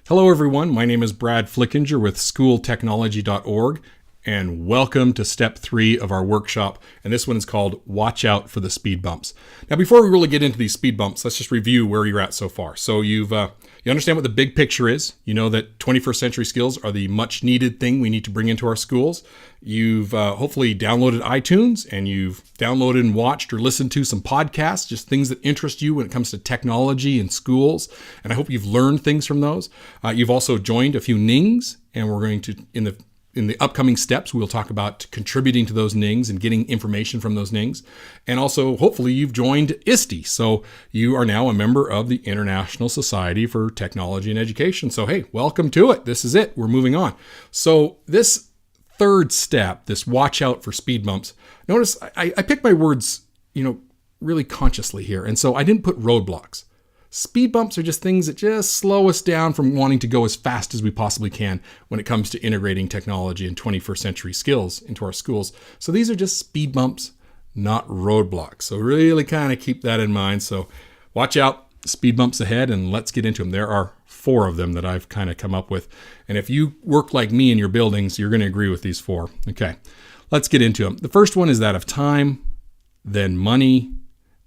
Hello, everyone. My name is Brad Flickinger with schooltechnology.org, and welcome to step 3 of our workshop. And this one is called Watch Out for the Speed Bumps. Now, before we really get into these speed bumps, let's just review where you're at so far. So you understand what the big picture is. You know that 21st century skills are the much needed thing we need to bring into our schools. You've hopefully downloaded iTunes, and you've downloaded and watched or listened to some podcasts, just things that interest you when it comes to technology in schools. And I hope you've learned things from those. You've also joined a few NINGs, and we're going to, in the upcoming steps, we'll talk about contributing to those NINGs and getting information from those NINGs. And also, hopefully, you've joined ISTE. So you are now a member of the International Society for Technology and Education. So, hey, welcome to it. This is it. We're moving on. So this third step, this watch out for speed bumps, notice I picked my words, really consciously here. And so I didn't put roadblocks. Speed bumps are just things that just slow us down from wanting to go as fast as we possibly can when it comes to integrating technology and 21st century skills into our schools. So these are just speed bumps, not roadblocks. So really kind of keep that in mind. So watch out, speed bumps ahead, and let's get into them. There are 4 of them that I've kind of come up with. And if you work like me in your buildings, you're going to agree with these 4. Okay, let's get into them. The first one is that of time, then money,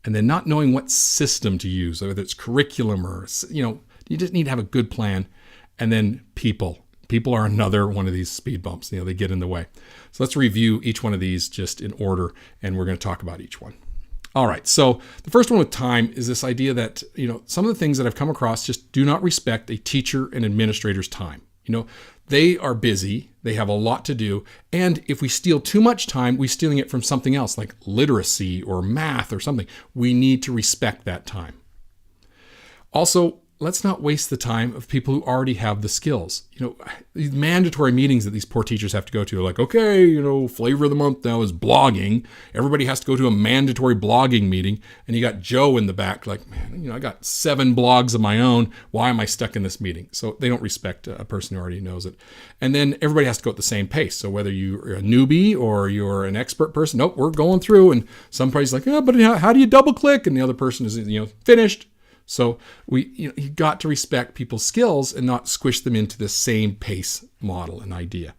and then not knowing what system to use, whether it's curriculum or, you just need to have a good plan. And then people. People are another one of these speed bumps. They get in the way. So let's review each one of these just in order, and we're going to talk about each one. All right, so the first one with time is this idea that, some of the things that I've come across just do not respect a teacher and administrator's time. They are busy, they have a lot to do, and if we steal too much time, we're stealing it from something else like literacy or math or something. We need to respect that time. Also, let's not waste the time of people who already have the skills. These mandatory meetings that these poor teachers have to go to are like, okay, flavor of the month now is blogging. Everybody has to go to a mandatory blogging meeting. And you got Joe in the back like, man, I got 7 blogs of my own. Why am I stuck in this meeting? So they don't respect a person who already knows it. And then everybody has to go at the same pace. So whether you're a newbie or you're an expert person, nope, we're going through. And somebody's like, but how do you double click? And the other person is, finished. So you got to respect people's skills and not squish them into the same pace model and idea.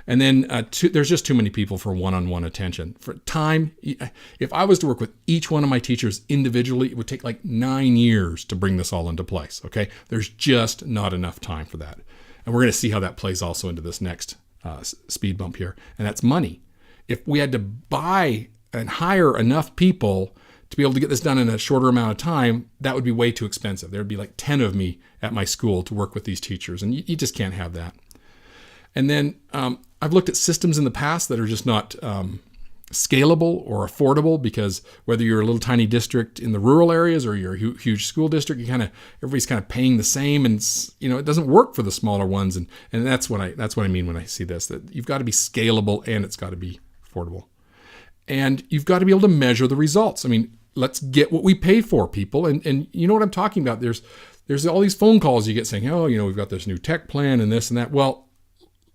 And then there's just too many people for one-on-one attention. For time, if I was to work with each one of my teachers individually, it would take like 9 years to bring this all into place, okay? There's just not enough time for that. And we're going to see how that plays also into this next speed bump here, and that's money. If we had to buy and hire enough people to be able to get this done in a shorter amount of time, that would be way too expensive. There would be like 10 of me at my school to work with these teachers, and you just can't have that. And then I've looked at systems in the past that are just not scalable or affordable, because whether you're a little tiny district in the rural areas or you're a huge school district, everybody's kind of paying the same, and it doesn't work for the smaller ones. And that's what I mean when I see this, that you've got to be scalable and it's got to be affordable. And you've got to be able to measure the results. I mean, let's get what we pay for, people. And you know what I'm talking about. There's all these phone calls you get saying, we've got this new tech plan and this and that. Well,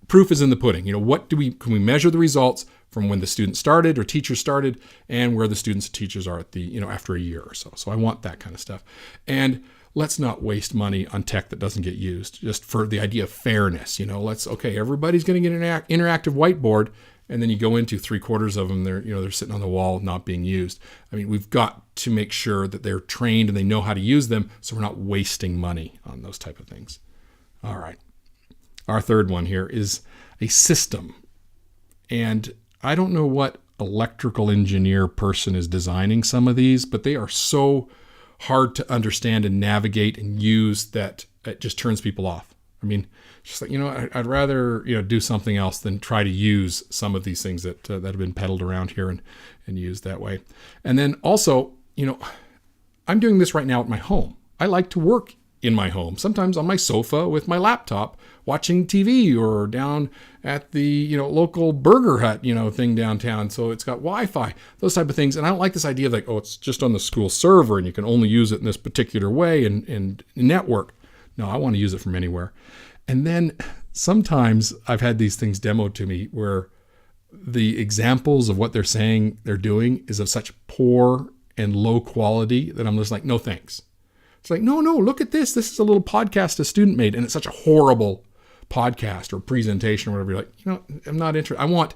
proof is in the pudding. Can we measure the results from when the student started or teacher started and where the students and teachers are at the, after a year or so. So I want that kind of stuff. And let's not waste money on tech that doesn't get used just for the idea of fairness. Everybody's going to get an interactive whiteboard. And then you go into 3/4 of them, they're sitting on the wall, not being used. I mean, we've got to make sure that they're trained and they know how to use them, so we're not wasting money on those type of things. All right. Our third one here is a system. And I don't know what electrical engineer person is designing some of these, but they are so hard to understand and navigate and use that it just turns people off. I mean, just like, I'd rather, do something else than try to use some of these things that have been peddled around here and used that way. And then also, I'm doing this right now at my home. I like to work in my home, sometimes on my sofa with my laptop, watching TV or down at the, local Burger Hut, thing downtown. So it's got Wi-Fi, those type of things. And I don't like this idea of like, it's just on the school server and you can only use it in this particular way and network. No, I want to use it from anywhere. And then sometimes I've had these things demoed to me where the examples of what they're saying they're doing is of such poor and low quality that I'm just like, no thanks. It's like, no, look at this. This is a little podcast a student made, and it's such a horrible podcast or presentation or whatever. You're like, I'm not interested. I want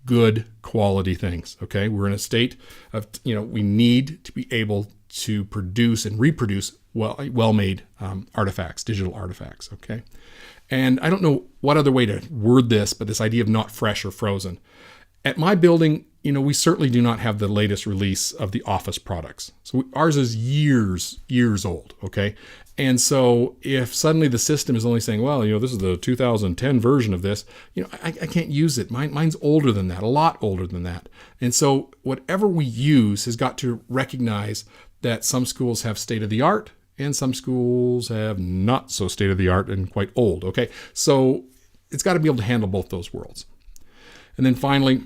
good quality things. Okay. We're in a state of, we need to be able to produce and reproduce well-made artifacts, digital artifacts. Okay. And I don't know what other way to word this, but this idea of not fresh or frozen. At my building, we certainly do not have the latest release of the Office products. So ours is years old, okay? And so if suddenly the system is only saying, well, this is the 2010 version of this, I can't use it. Mine's older than that, a lot older than that. And so whatever we use has got to recognize that some schools have state-of-the-art and some schools have not so state-of-the-art and quite old, okay? So it's got to be able to handle both those worlds. And then finally,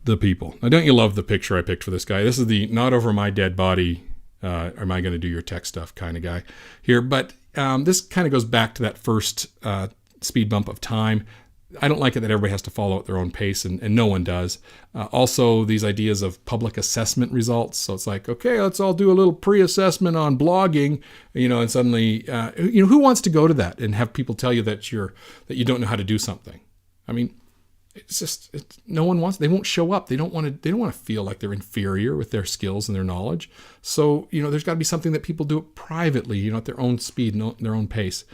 the people. Now, don't you love the picture I picked for this guy? This is the not over my dead body, am I going to do your tech stuff kind of guy here. But this kind of goes back to that first speed bump of time. I don't like it that everybody has to follow at their own pace, and no one does. Also, these ideas of public assessment results. So it's like, okay, let's all do a little pre-assessment on blogging, and suddenly, who wants to go to that and have people tell you that you don't know how to do something? I mean, no one wants. They won't show up. They don't want to feel like they're inferior with their skills and their knowledge. So there's got to be something that people do it privately, at their own speed, their own pace,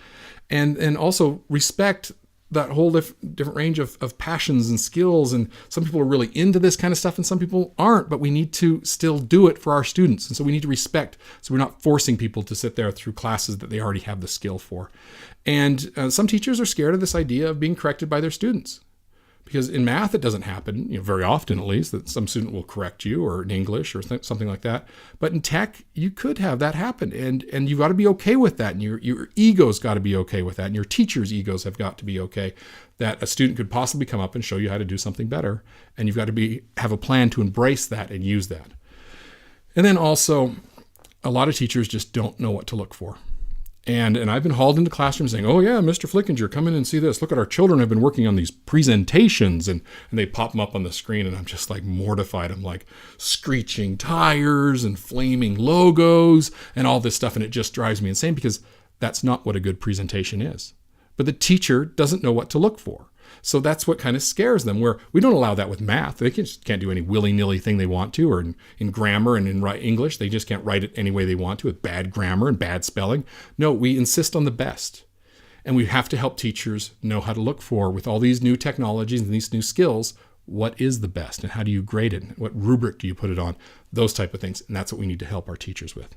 and also respect that whole different range of passions and skills. And some people are really into this kind of stuff, and some people aren't. But we need to still do it for our students, and so we need to respect. So we're not forcing people to sit there through classes that they already have the skill for. And some teachers are scared of this idea of being corrected by their students. Because in math, it doesn't happen, very often at least, that some student will correct you, or in English or something like that. But in tech, you could have that happen. And you've got to be okay with that. And your ego's got to be okay with that. And your teacher's egos have got to be okay that a student could possibly come up and show you how to do something better. And you've got to have a plan to embrace that and use that. And then also, a lot of teachers just don't know what to look for. And I've been hauled into classrooms saying, oh yeah, Mr. Flickinger, come in and see this. Look at our children have been working on these presentations. And they pop them up on the screen, and I'm just like mortified. I'm like screeching tires and flaming logos and all this stuff. And it just drives me insane, because that's not what a good presentation is. But the teacher doesn't know what to look for. So that's what kind of scares them, where we don't allow that with math. They can't do any willy-nilly thing they want to, or in grammar and in English. They just can't write it any way they want to with bad grammar and bad spelling. No, we insist on the best. And we have to help teachers know how to look for, with all these new technologies and these new skills, what is the best and how do you grade it? What rubric do you put it on? Those type of things. And that's what we need to help our teachers with.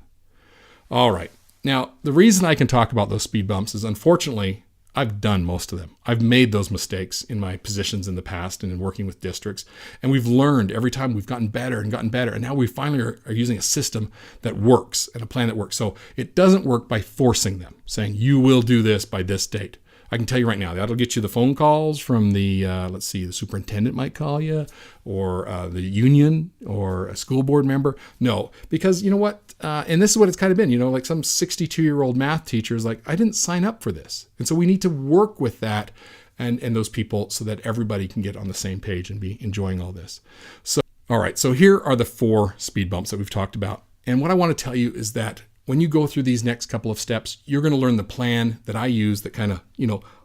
All right. Now, the reason I can talk about those speed bumps is, unfortunately, I've done most of them. I've made those mistakes in my positions in the past and in working with districts. And we've learned every time. We've gotten better and gotten better. And now we finally are using a system that works and a plan that works. So it doesn't work by forcing them, saying, you will do this by this date. I can tell you right now, that'll get you the phone calls from the superintendent might call you, or the union, or a school board member. No, because you know what? And this is what it's kind of been, like some 62-year-old math teacher is like, I didn't sign up for this. And so we need to work with that and those people so that everybody can get on the same page and be enjoying all this. So, all right. So here are the 4 speed bumps that we've talked about. And what I want to tell you is that when you go through these next couple of steps, you're going to learn the plan that I use that kind of,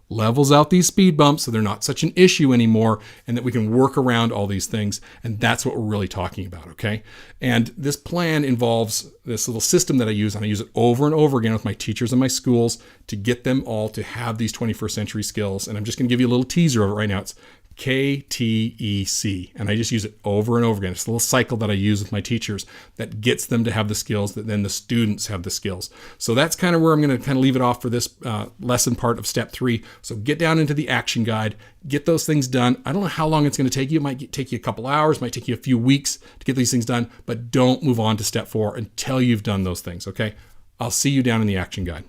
levels out these speed bumps so they're not such an issue anymore, and that we can work around all these things. And that's what we're really talking about, okay? And this plan involves this little system that I use, and I use it over and over again with my teachers and my schools to get them all to have these 21st century skills. And I'm just going to give you a little teaser of it right now. It's KTEC. And I just use it over and over again. It's a little cycle that I use with my teachers that gets them to have the skills that then the students have the skills. So that's kind of where I'm going to kind of leave it off for this lesson part of step 3. So get down into the action guide, get those things done. I don't know how long it's going to take you. It might take you a couple hours, might take you a few weeks to get these things done, but don't move on to step 4 until you've done those things. Okay. I'll see you down in the action guide.